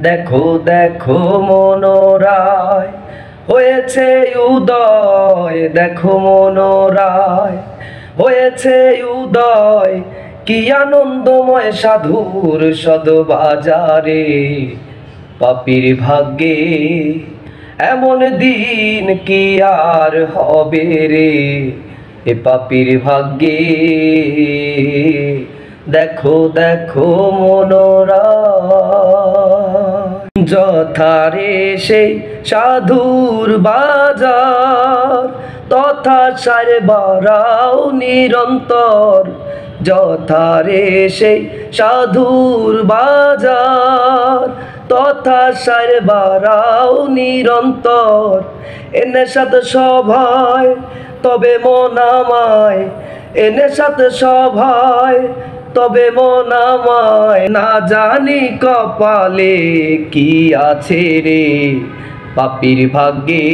দেখো দেখো মনোরায় হয়েছে উদয়, দেখো মনোরায় হয়েছে উদয়। কি আনন্দময় সাধুর সদবাজারে, পাপীর ভাগ্যে এমন দিন কি আর হবে রে, এ পাপীর ভাগ্যে। দেখো দেখো মনোরায় যথারে সেই সাধুর বাজার, তথা সারে বাড়াও নিরন্তর। যথারে সেই সাধুর বাজার, তথা সারে বাড়াও নিরন্তর। এনে সাথে সভায় তবে মন আমায়, এনে সাথে সভায় তবে মন আমায়। না জানি কপালে কি আছে রে, পাপীর ভাগ্যে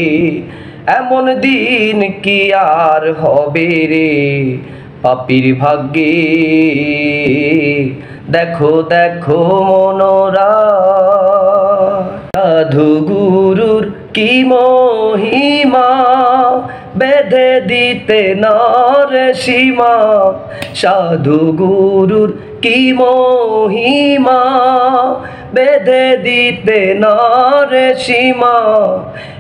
এমন দিন কি আর হবে রে, পাপীর ভাগ্যে। দেখো দেখো মনোরায় সাধু গুরুর কি মহিমা, বেঁধে দিতে নরে সীমা। সাধু গুরুর কি মহিমা, বেঁধে দিতে নরে সীমা।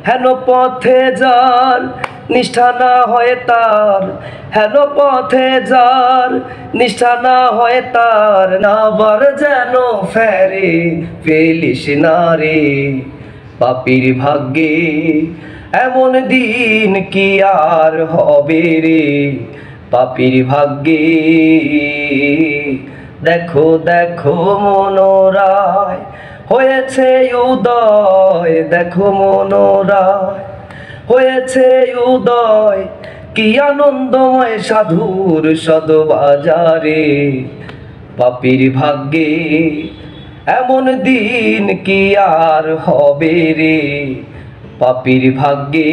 হেন পথে যার নিষ্ঠা না হয় তার, হেন পথে যার নিষ্ঠা না হয় তার। নাবার যেন ফেরে ফেলিস না রে, পাপীর ভাগ্যে এমন দিন কি আর হবে রে, পাপীর ভাগ্যে। দেখো দেখো মনোরায় হয়েছে উদয়, দেখো মনোরায় হয়েছে উদয়। কি আনন্দময় সাধুর সদবাজারে, পাপীর ভাগ্যে এমন দিন কি আর হবে রে, পাপীর ভাগ্যে।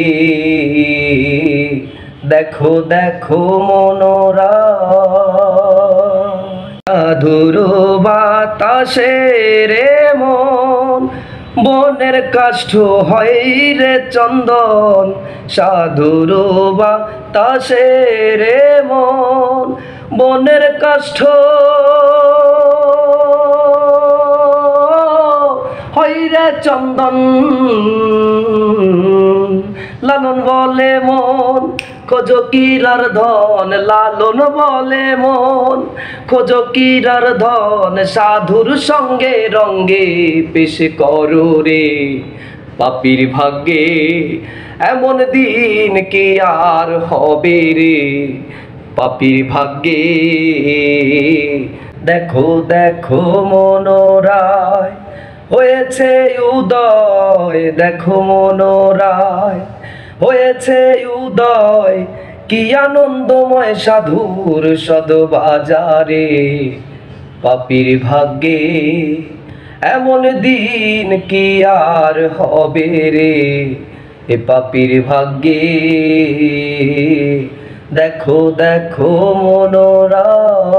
দেখো দেখো মনোরায় সাধুর বাতাসে রে মন, বনের কাষ্ঠ হয় রে চন্দন। সাধুর বাতাসে রে মন, বনের কাষ্ঠ হয় রে চন্দন। লালন বলে মন খোঁজো কিরার ধন, লালন বলে মন খোঁজো কিরার ধন। সাধুর সঙ্গে রঙ্গে পেশ করো রে, পাপীর ভাগ্যে এমন দিন কি আর হবে রে, পাপীর ভাগ্যে। দেখো দেখো মনোরায় হয়েছে উদয়, দেখো মনোরায় হয়েছে উদয়। কি আনন্দময় সাধুর সদবাজারে, পাপীর ভাগ্যে এমন দিন কি আর হবে রে, এ পাপীর ভাগ্যে। দেখো দেখো মনোরায়।